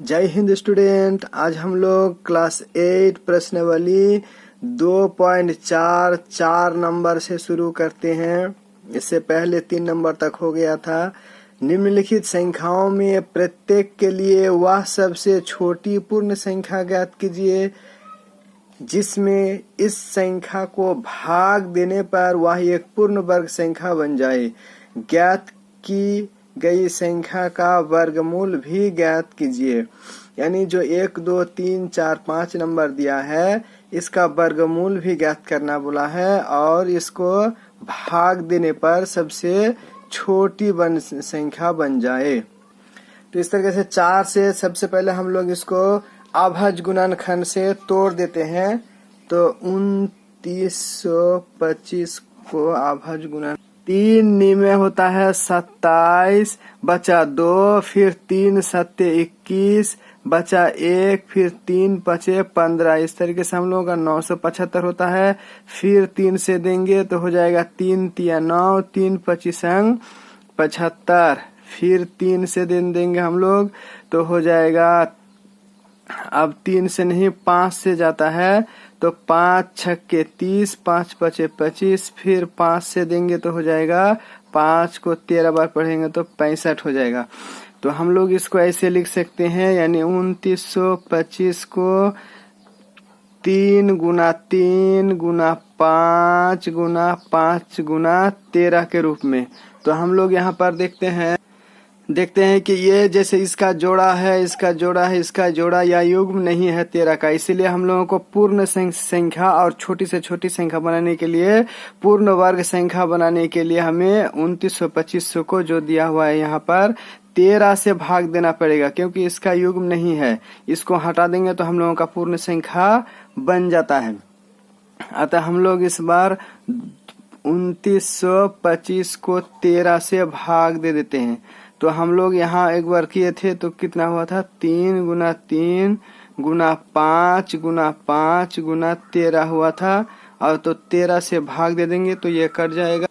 जय हिंद स्टूडेंट। आज हम लोग क्लास 8 प्रश्नावली 2.4 नंबर से शुरू करते हैं। इससे पहले 3 नंबर तक हो गया था। निम्नलिखित संख्याओं में प्रत्येक के लिए वह सबसे छोटी पूर्ण संख्या ज्ञात कीजिए जिसमें इस संख्या को भाग देने पर वह एक पूर्ण वर्ग संख्या बन जाए। ज्ञात की गई संख्या का वर्गमूल भी ज्ञात कीजिए। यानी जो 1, 2, 3, 4, 5 नंबर दिया है इसका वर्गमूल भी ज्ञात करना बोला है और इसको भाग देने पर सबसे छोटी संख्या बन जाए। तो इस तरीके से 4 से सबसे पहले हम लोग इसको अभाज्य गुणनखंड से तोड़ देते हैं। तो 2925 को अभाज्य गुणन 3 में होता है 27, बचा 2, फिर 3 सत्ते 21, बचा 1, फिर 3 पचे 15। इस तरीके से हम लोगों का 975 होता है। फिर 3 से देंगे तो हो जाएगा 3 तिया 9, 3 25 75। फिर 3 से देंगे हम लोग तो हो जाएगा, अब 3 से नहीं 5 से जाता है तो 5 छक्के 30, 5 पचे 25। फिर 5 से देंगे तो हो जाएगा, 5 को 13 बार पढ़ेंगे तो 65 हो जाएगा। तो हम लोग इसको ऐसे लिख सकते हैं, यानी 2925 को 3 गुना 3 गुना 5 गुना 5 गुना 13 के रूप में। तो हम लोग यहाँ पर देखते हैं कि ये जैसे इसका जोड़ा है, इसका जोड़ा है, इसका जोड़ा या युग्म नहीं है 13 का। इसीलिए हम लोगों को पूर्ण संख्या और छोटी से छोटी संख्या बनाने के लिए, पूर्ण वर्ग संख्या बनाने के लिए हमें 2925 को जो दिया हुआ है यहाँ पर 13 से भाग देना पड़ेगा, क्योंकि इसका युग्म नहीं है। इसको हटा देंगे तो हम लोगों का पूर्ण संख्या बन जाता है। अतः हम लोग इस बार 2925 को 13 से भाग दे देते हैं। तो हम लोग यहाँ एक बार किए थे तो कितना हुआ था, 3 गुना 3 गुना 5 गुना 5 गुना 13 हुआ था। और तो 13 से भाग दे देंगे तो ये कट जाएगा।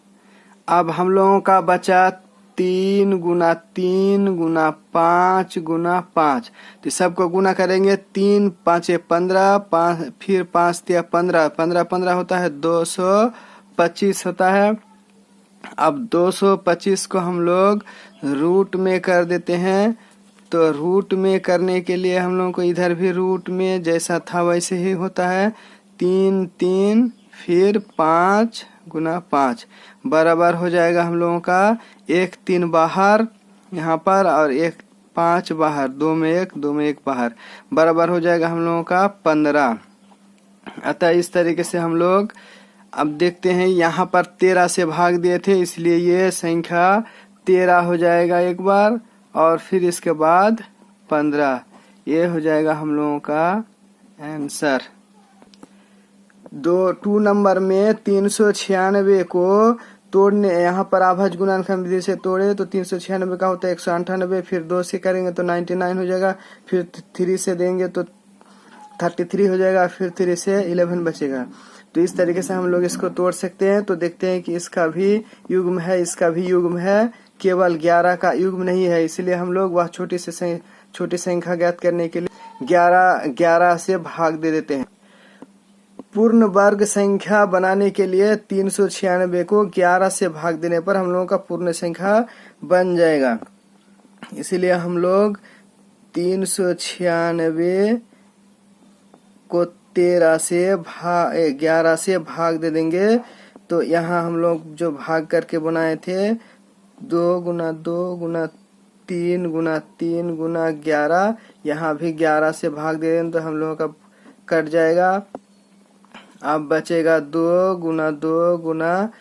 अब हम लोगों का बचा 3 गुना 3 गुना 5 गुना 5। तो सबको गुना करेंगे, 3 5 15, 5 फिर 5 तिया 15, 15 15 होता है 225 होता है। अब 225 को हम लोग रूट में कर देते हैं। तो रूट में करने के लिए हम लोगों को इधर भी रूट में जैसा था वैसे ही होता है। 3 3 फिर 5 गुना 5 बराबर हो जाएगा हम लोगों का 1 3 बाहर यहाँ पर और 1 5 बाहर, 2 में 1 2 में 1 बाहर, बराबर हो जाएगा हम लोगों का 15। अतः इस तरीके से हम लोग अब देखते हैं, यहाँ पर 13 से भाग दिए थे इसलिए ये संख्या 13 हो जाएगा एक बार, और फिर इसके बाद 15। ये हो जाएगा हम लोगों का आंसर। 2 नंबर में 396 को तोड़ने, यहाँ पर अभाज्य गुणनखंड विधि से तोड़े तो 396 का होता है 198। फिर 2 से करेंगे तो 99 हो जाएगा। फिर 3 से देंगे तो 33 हो जाएगा। फिर 3 से 11 बचेगा। तो इस तरीके से हम लोग इसको तोड़ सकते हैं। तो देखते हैं कि इसका भी युग्म है, इसका भी युग्म है, केवल 11 का युग्म नहीं है। इसलिए हम लोग वह छोटी संख्या ज्ञात करने के लिए 11 से भाग दे देते हैं। पूर्ण वर्ग संख्या बनाने के लिए 396 को 11 से भाग देने पर हम लोगों का पूर्ण संख्या बन जाएगा। इसीलिए हम लोग 396 को 11 से भाग दे देंगे। तो यहाँ हम लोग जो भाग करके बनाए थे 2 गुना 2 गुना 3 गुना 3 गुना 11, यहाँ भी 11 से भाग दे देंगे तो हम लोगों का कट जाएगा। अब बचेगा 2 गुना 2 गुना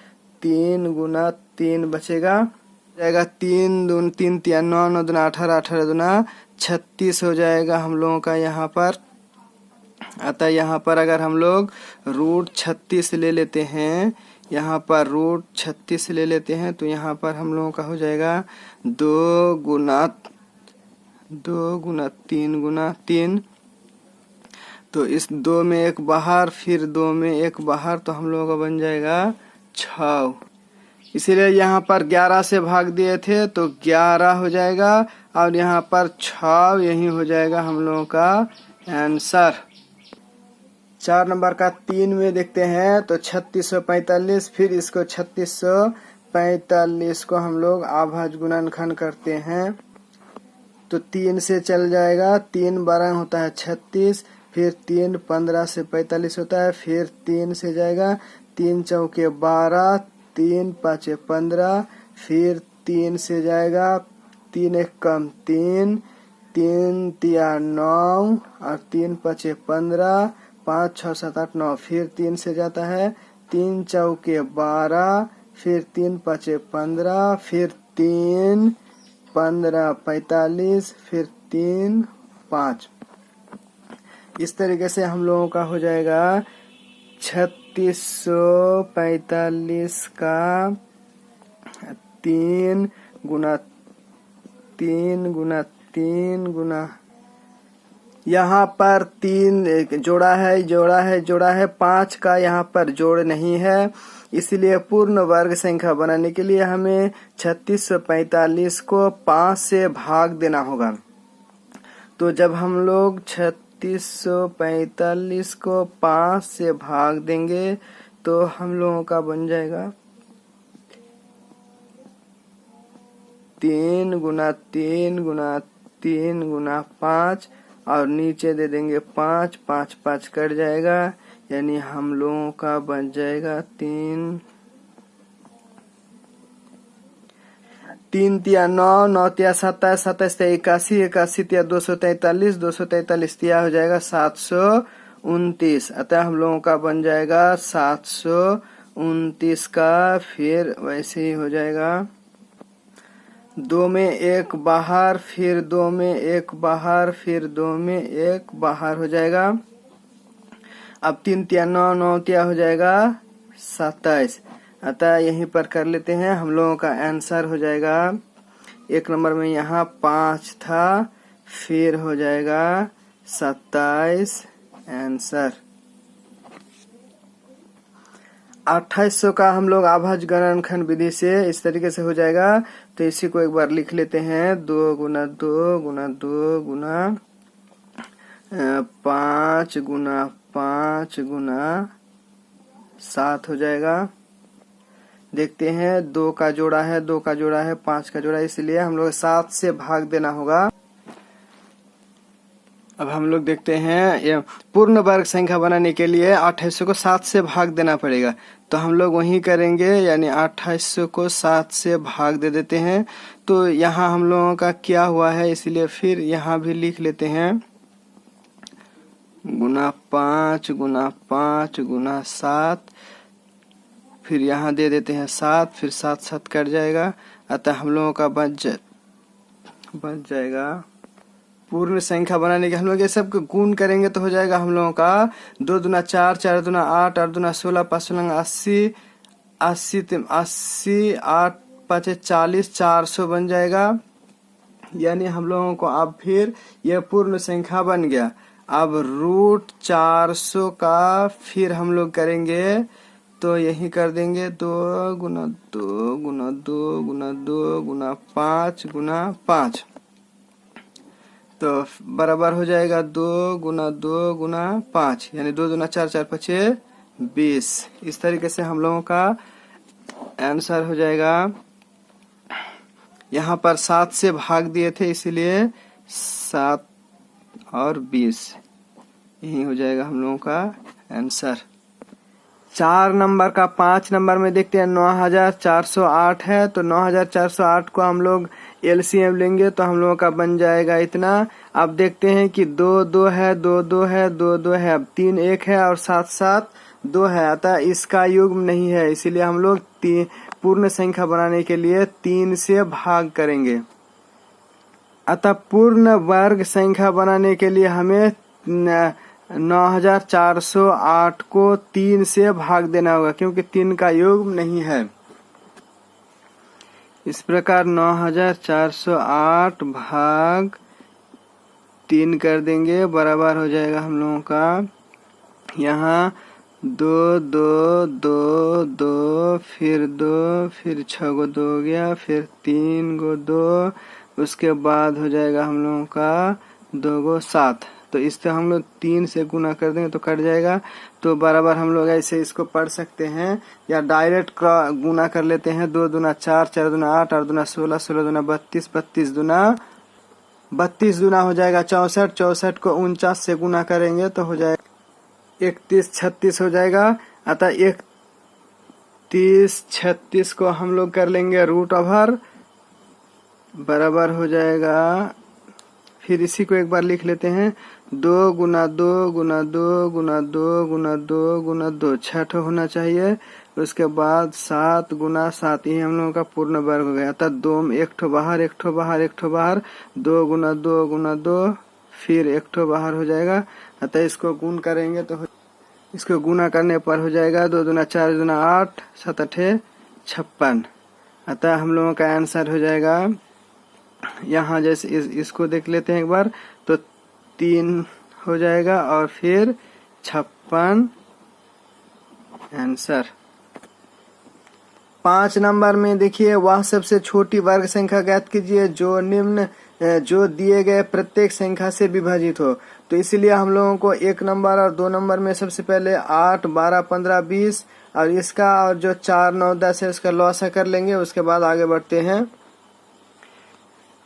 3 गुना 3 बचेगा, जाएगा 3 दून 3 तिया 9 9 दूना 18 18 दूना 36 हो जाएगा हम लोगों का यहाँ पर। अतः यहाँ पर अगर हम लोग रूट 36 ले लेते हैं, यहाँ पर रूट 36 ले लेते हैं तो यहाँ पर हम लोगों का हो जाएगा 2 गुना 3 गुना 3। तो इस 2 में 1 बाहर, फिर 2 में 1 बाहर, तो हम लोगों का बन जाएगा 6। इसीलिए यहाँ पर 11 से भाग दिए थे तो 11 हो जाएगा और यहाँ पर 6 यही हो जाएगा हम लोगों का आंसर। 4 नंबर का 3 में देखते हैं तो 3645, फिर इसको 3645 को हम लोग अभाज्य गुणनखंड करते हैं तो 3 से चल जाएगा, 3 12 होता है 36, फिर 3 15 से 45 होता है, फिर 3 से जाएगा, 3 चौके 12, 3 5 15, फिर 3 से जाएगा, 3 1 कम 3, 3 3 9 और 3 5 15, 5 6 7 8 9, फिर 3 से जाता है, 3 चौके 12, फिर 3 5 15, फिर 3 15 45, फिर 3 5। इस तरीके से हम लोगों का हो जाएगा 3645 का 3 गुना 3 गुना 3 गुना, यहाँ पर 3 जोड़ा है 5 का यहाँ पर जोड़ नहीं है, इसलिए पूर्ण वर्ग संख्या बनाने के लिए हमें 3645 को 5 से भाग देना होगा। तो जब हम लोग 3645 को 5 से भाग देंगे तो हम लोगों का बन जाएगा 3 गुना 3 गुना 3 गुना 5 और नीचे दे देंगे 5, 5 5 कट जाएगा, यानी हम लोगों का बन जाएगा 3 3 तिया 9, 9 तिया 27, 27 तिया 81, 81 तिया 243, 243 तिया हो जाएगा 729। अतः हम लोगों का बन जाएगा 729 का, फिर वैसे ही हो जाएगा 2 में 1 बाहर, फिर 2 में 1 बाहर, फिर 2 में 1 बाहर हो जाएगा। अब 3 तिया 9, 9 तिया हो जाएगा 27। अतः यहीं पर कर लेते हैं, हम लोगों का आंसर हो जाएगा 1 नंबर में यहाँ 5 था, फिर हो जाएगा 27 आंसर। 2800 का हम लोग अभाज्य गुणनखंड विधि से इस तरीके से हो जाएगा, तो इसी को एक बार लिख लेते हैं। 2 गुना 2 गुना 2 गुना 5 गुना 5 गुना 7 हो जाएगा। देखते हैं 2 का जोड़ा है, 2 का जोड़ा है, 5 का जोड़ा है, इसलिए हम लोग 7 से भाग देना होगा। अब हम लोग देखते हैं ये पूर्ण वर्ग संख्या बनाने के लिए 2800 को 7 से भाग देना पड़ेगा, तो हम लोग वही करेंगे, यानी 2800 को 7 से भाग दे देते हैं। तो यहाँ हम लोगों का क्या हुआ है, इसलिए फिर यहाँ भी लिख लेते हैं गुना 5 गुना 5 गुना 7, फिर यहाँ दे देते हैं 7, फिर 7 7 कट जाएगा, अतः हम लोगों का बच जाएगा। पूर्ण संख्या बनाने के हम लोग ये सब गुण करेंगे तो हो जाएगा हम लोगों का 2 दूना 4, 4 दूना 8, 8 दूना 16, 5 16 80, 80 8 5 40, 400 बन जाएगा। यानी हम लोगों को अब फिर यह पूर्ण संख्या बन गया। अब रूट 400 का फिर हम लोग करेंगे, तो यही कर देंगे 2 गुना 2 गुना 2 गुना 2 गुना 5 गुना 5, तो बराबर हो जाएगा 2 गुना 2 गुना 5, यानी 2 दूना 4, 4 5 20। इस तरीके से हम लोगों का आंसर हो जाएगा। यहाँ पर 7 से भाग दिए थे, इसलिए 7 और 20 यही हो जाएगा हम लोगों का आंसर। 4 नंबर का 5 नंबर में देखते हैं 9408 है, तो 9408 को हम लोग एलसीएम लेंगे तो हम लोगों का बन जाएगा इतना। अब देखते हैं कि 2 2 है, 2 2 है, 2 2 है, अब 3 1 है और 7 7 2 है, अतः इसका युग्म नहीं है, इसीलिए हम लोग पूर्ण संख्या बनाने के लिए 3 से भाग करेंगे। अतः पूर्ण वर्ग संख्या बनाने के लिए हमें 9408 को 3 से भाग देना होगा, क्योंकि 3 का युग्म नहीं है। इस प्रकार 9408 भाग 3 कर देंगे, बराबर हो जाएगा हम लोगों का यहाँ दो दो दो दो, फिर 6 गो 2 हो गया, फिर 3 गो 2, उसके बाद हो जाएगा हम लोगों का 2 गो 7। तो इससे हम लोग 3 से गुना कर देंगे तो कट जाएगा। तो बराबर हम लोग ऐसे इसको पढ़ सकते हैं या डायरेक्ट गुना कर लेते हैं। 2 दूना 4, 4 दूना 8, 8 दूना 16, 16 दूना 32, 32 दूना 32 दूना हो जाएगा 64, 64 को 49 से गुना करेंगे तो हो जाएगा 31, 36 हो जाएगा। अतः 31, 36 को हम लोग कर लेंगे रूट ओवर, बराबर हो जाएगा। फिर इसी को एक बार लिख लेते हैं। 2 गुना 2 गुना 2 गुना 2 गुना 2 गुना 2, 6 होना चाहिए। उसके बाद 7 गुना 7, ये हम लोगों का पूर्ण वर्ग हो गया। अतः 2 में 1 ठो बाहर, 1 ठो बाहर, 1 ठो बाहर, 2 गुना 2 गुना 2, फिर 1 ठो बाहर हो जाएगा। अतः इसको गुण करेंगे तो इसको गुना करने पर हो जाएगा 2 दूना 4 दूना 8, 7 8 56। अतः हम लोगों का आंसर हो जाएगा, यहाँ जैसे इसको देख लेते हैं एक बार, तो 3 हो जाएगा और फिर 56 आंसर। 5 नंबर में देखिए, वह सबसे छोटी वर्ग संख्या ज्ञात कीजिए जो दिए गए प्रत्येक संख्या से विभाजित हो। तो इसलिए हम लोगों को 1 नंबर और 2 नंबर में सबसे पहले 8, 12, 15, 20 और इसका और जो 4, 9, 10 है उसका लॉसा कर लेंगे। उसके बाद आगे बढ़ते हैं।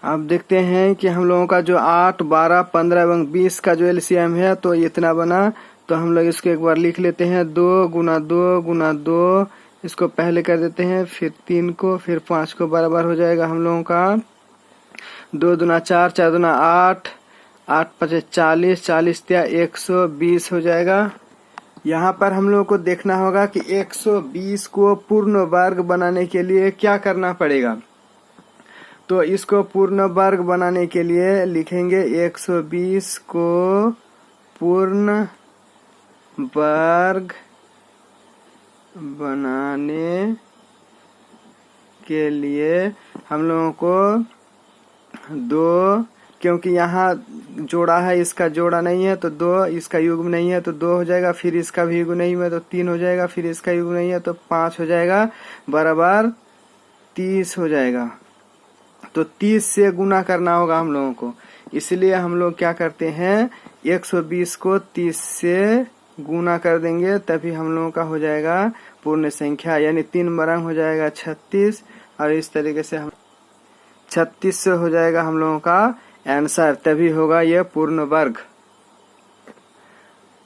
अब देखते हैं कि हम लोगों का जो 8, 12, 15 एवं 20 का जो एलसीएम है तो इतना बना। तो हम लोग इसको एक बार लिख लेते हैं। 2 गुना 2 गुना 2, इसको पहले कर देते हैं, फिर 3 को, फिर 5 को, बराबर हो जाएगा हम लोगों का 2 दूना 4, 4 दूना 8, 8 5 40, 40 या 120 हो जाएगा। यहाँ पर हम लोगों को देखना होगा कि 120 को पूर्ण वर्ग बनाने के लिए क्या करना पड़ेगा। तो इसको पूर्ण वर्ग बनाने के लिए लिखेंगे 120 को पूर्ण वर्ग बनाने के लिए हम लोगों को 2, क्योंकि यहाँ जोड़ा है, इसका जोड़ा नहीं है तो 2, इसका युग्म नहीं है तो 2 हो जाएगा, फिर इसका भी युग्म नहीं है तो 3 हो जाएगा, फिर इसका युग्म नहीं है तो 5 हो जाएगा, बराबर 30 हो जाएगा। तो 30 से गुना करना होगा हम लोगों को। इसलिए हम लोग क्या करते हैं, 120 को 30 से गुना कर देंगे, तभी हम लोगों का हो जाएगा पूर्ण संख्या, यानी 3 बरंग हो जाएगा 36। और इस तरीके से हम 36 से हो जाएगा हम लोगों का आंसर, तभी होगा ये पूर्ण वर्ग।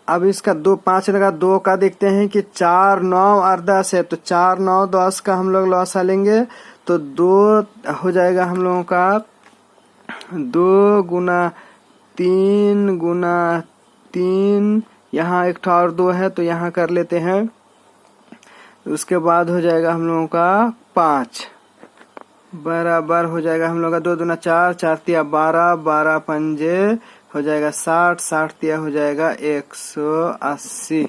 अब इसका 2, 5 लगा 2 का देखते हैं कि 4, 9 और 10 है। तो 4, 9, 10 का हम लोग लॉसा लेंगे तो 2 हो जाएगा हम लोगों का 2 गुना 3 गुना 3, यहाँ एक और 2 है तो यहाँ कर लेते हैं। उसके बाद हो जाएगा हम लोगों का 5, बराबर हो जाएगा हम लोग का 2 दूना 4, 4 तिया 12, 12 पंजे हो जाएगा 60, 60 तिया हो जाएगा 180।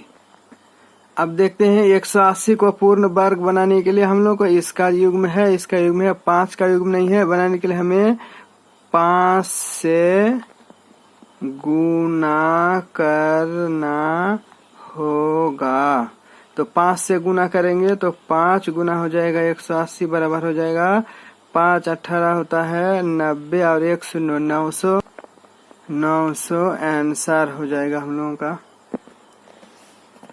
अब देखते हैं 180 को पूर्ण वर्ग बनाने के लिए हम लोग को इसका युग्म है, इसका युग्म है, 5 का युग्म नहीं है। बनाने के लिए हमें 5 से गुना करना होगा। तो 5 से गुना करेंगे तो 5 गुना हो जाएगा 180, बराबर हो जाएगा 5 18 होता है 90 और 1 शून्य 900, 900 आंसर हो जाएगा हम लोगों का।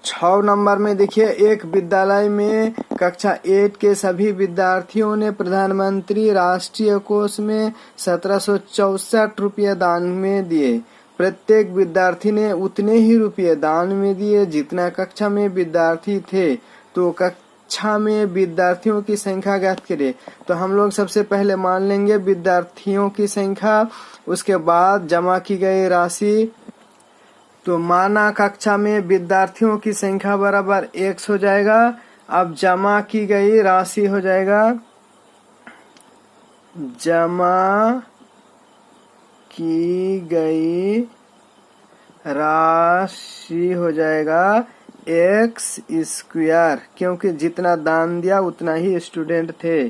6 नंबर में देखिए, एक विद्यालय में कक्षा 8 के सभी विद्यार्थियों ने प्रधानमंत्री राष्ट्रीय कोष में 1764 रुपये दान में दिए। प्रत्येक विद्यार्थी ने उतने ही रुपये दान में दिए जितना कक्षा में विद्यार्थी थे। तो कक्षा में विद्यार्थियों की संख्या ज्ञात करें। तो हम लोग सबसे पहले मान लेंगे विद्यार्थियों की संख्या, उसके बाद जमा की गई राशि। तो माना कक्षा में विद्यार्थियों की संख्या बराबर 100 हो जाएगा। अब जमा की गई राशि हो जाएगा, जमा की गई राशि हो जाएगा x स्क्वायर, क्योंकि जितना दान दिया उतना ही स्टूडेंट थे।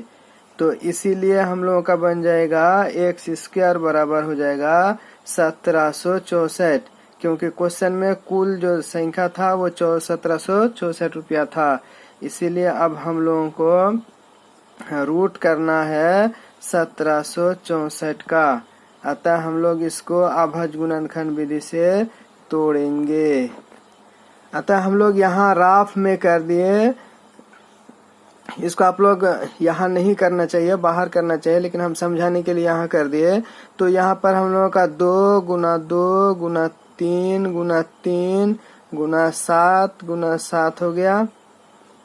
तो इसीलिए हम लोगों का बन जाएगा x स्क्वायर बराबर हो जाएगा 1764, क्योंकि क्वेश्चन में कुल जो संख्या था वो 1764 रुपया था। इसीलिए अब हम लोगों को रूट करना है 1764 का। अतः हम लोग इसको अभाज्य गुणनखंड विधि से तोड़ेंगे। अतः हम लोग यहाँ राफ में कर दिए। इसको आप लोग यहाँ नहीं करना चाहिए, बाहर करना चाहिए, लेकिन हम समझाने के लिए यहाँ कर दिए। तो यहाँ पर हम लोगों का 2 गुना 2 गुना 3 गुना 3 गुना 7 गुना 7 हो गया,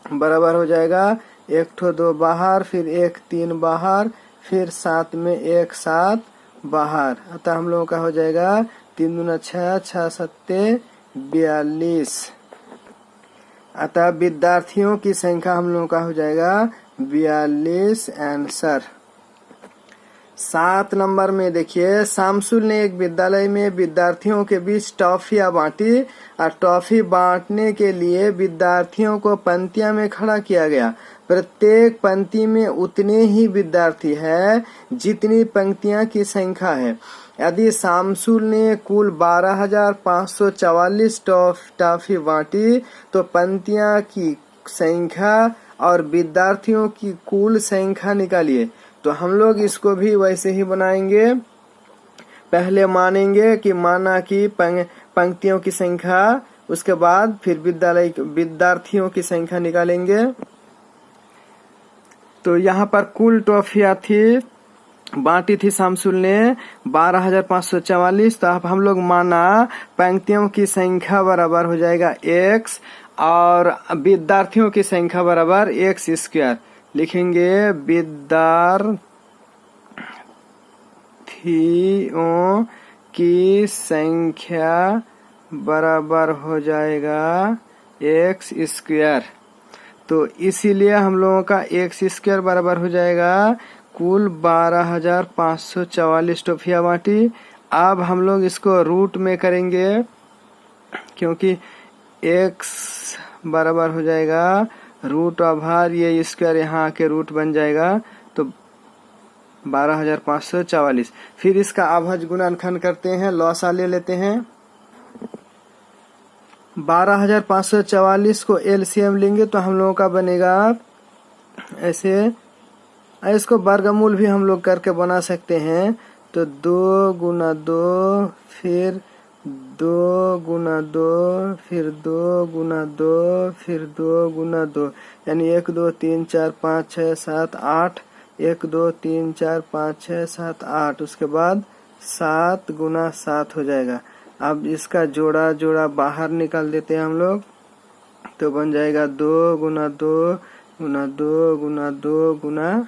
बराबर हो जाएगा 1 ठो 2 बाहर, फिर 1 3 बाहर, फिर 7 में 1 7 बाहर। अतः हम लोगों का हो जाएगा 3 दूना 6 6 7 42। अतः विद्यार्थियों की संख्या हम लोगों का हो जाएगा 42 आंसर। 7 नंबर में देखिए, शामसुल ने एक विद्यालय में विद्यार्थियों के बीच टॉफियां बांटी और टॉफी बांटने के लिए विद्यार्थियों को पंक्तियों में खड़ा किया गया। प्रत्येक पंक्ति में उतने ही विद्यार्थी है जितनी पंक्तियां की संख्या है। यदि शामसुल ने कुल 12,544 टॉफी बांटी तो पंक्तियां की संख्या और विद्यार्थियों की कुल संख्या निकालिए। तो हम लोग इसको भी वैसे ही बनाएंगे। पहले मानेंगे कि माना कि पंक्तियों की संख्या, उसके बाद फिर विद्यार्थियों की संख्या निकालेंगे। तो यहाँ पर कुल टॉफियां थी, बांटी थी शामसुल ने 12,544। तो अब हम लोग माना पंक्तियों की संख्या बराबर हो जाएगा x और विद्यार्थियों की संख्या बराबर x स्क्वायर। लिखेंगे विद्यार्थियों की संख्या बराबर हो जाएगा x स्क्वायर। तो इसीलिए हम लोगों का x स्क्वायर बराबर हो जाएगा कुल 12,544 टॉफियां बांटी। अब हम लोग इसको रूट में करेंगे, क्योंकि x बराबर हो जाएगा रूट आभार, ये स्क्वायर यहाँ आके रूट बन जाएगा, तो 12,544। फिर इसका अभाज्य गुणनखंड करते हैं, लॉसा ले लेते हैं। 12,544 को एलसीएम लेंगे तो हम लोगों का बनेगा ऐसे। इसको वर्गमूल भी हम लोग करके बना सकते हैं। तो 2 गुना 2 फिर 2 गुना 2 फिर 2 गुना 2 फिर 2 गुना 2, यानी 1 2 3 4 5 6 7 8, 1 2 3 4 5 6 7 8, उसके बाद 7 गुना 7 हो जाएगा। अब इसका जोड़ा जोड़ा बाहर निकाल देते हैं हम लोग, तो बन जाएगा 2 गुना 2 गुना 2 गुना 2 गुना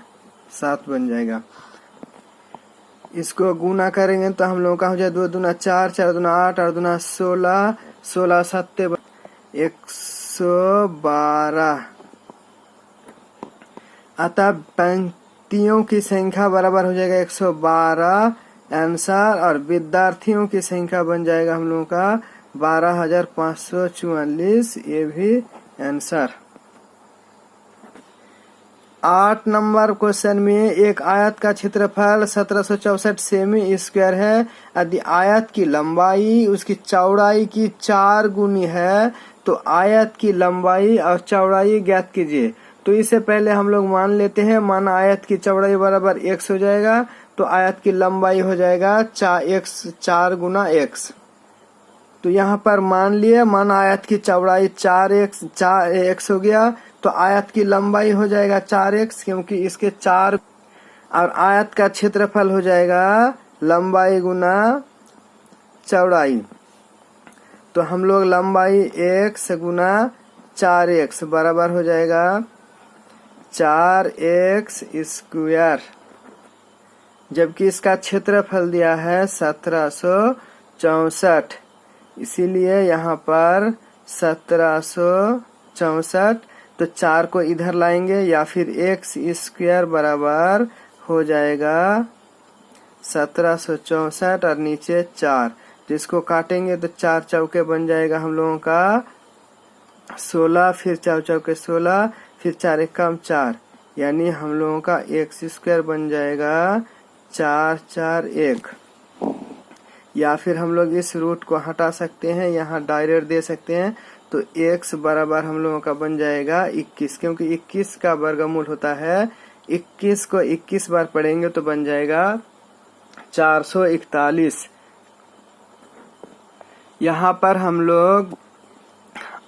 7 बन जाएगा। इसको गुना करेंगे तो हम लोगों का हो जाए 2 दूना 4 4 दूना 8 8 दूना 16 16 7 112। अतः पंक्तियों की संख्या बराबर हो जाएगा 112 आंसर, और विद्यार्थियों की संख्या बन जाएगा हम लोगों का 12,544, ये भी आंसर। 8 नंबर क्वेश्चन में एक आयत का क्षेत्रफल 1764 सेमी स्क्वायर है। यदि आयत की लंबाई उसकी चौड़ाई की 4 गुनी है तो आयत की लंबाई और चौड़ाई ज्ञात कीजिए। तो इससे पहले हम लोग मान लेते हैं, माना आयत की चौड़ाई बराबर x हो जाएगा तो आयत की लंबाई हो जाएगा 4 गुना x। तो यहाँ पर मान लिए, माना आयत की चौड़ाई 4x हो गया तो आयत की लंबाई हो जाएगा 4x, क्योंकि इसके 4, और आयत का क्षेत्रफल हो जाएगा लंबाई गुना चौड़ाई। तो हम लोग लंबाई x गुना 4x बराबर हो जाएगा 4x स्क्वायर, जबकि इसका क्षेत्रफल दिया है 1764, इसीलिए यहाँ पर 1764। तो 4 को इधर लाएंगे या फिर x स्क्वायर बराबर हो जाएगा 1764 और नीचे 4। तो इसको काटेंगे तो 4 चौके बन जाएगा हम लोगों का 16, फिर 4 चौके 16, फिर 4 एकम 4, यानी हम लोगों का x स्क्वायर बन जाएगा 4 4 1। या फिर हम लोग इस रूट को हटा सकते हैं, यहाँ डायरेक्ट दे सकते हैं। तो x बराबर हम लोगों का बन जाएगा 21, क्योंकि 21 का वर्गमूल होता है 21 को 21 बार पढ़ेंगे तो बन जाएगा 441। यहाँ पर हम लोग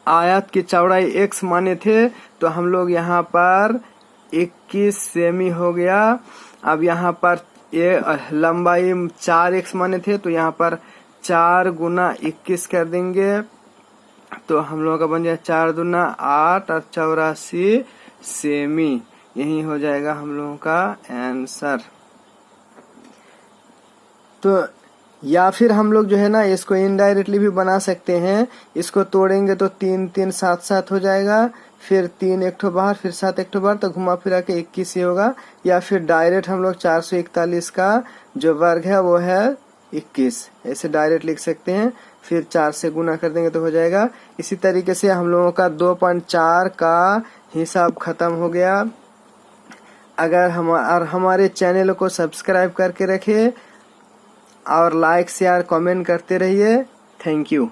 आयत की चौड़ाई x माने थे, तो हम लोग यहाँ पर 21 सेमी हो गया। अब यहाँ पर ये लंबाई 4x माने थे, तो यहाँ पर 4 गुना 21 कर देंगे, तो हम लोगों का बन जाए 4 दूना 8 और 84 सेमी। यही हो जाएगा हम लोगों का आंसर। तो या फिर हम लोग जो है ना इसको इनडायरेक्टली भी बना सकते हैं। इसको तोड़ेंगे तो 3 3 7 7 हो जाएगा, फिर 3 एक ठो बाहर, फिर 7 एक ठो बाहर, तो घुमा फिरा के 21 ही होगा। या फिर डायरेक्ट हम लोग 441 का जो वर्ग है वो है 21, ऐसे डायरेक्ट लिख सकते हैं। फिर 4 से गुना कर देंगे तो हो जाएगा। इसी तरीके से हम लोगों का 2.4 का हिसाब खत्म हो गया। अगर हमारे चैनल को सब्सक्राइब करके रखें और लाइक शेयर कमेंट करते रहिए। Thank you.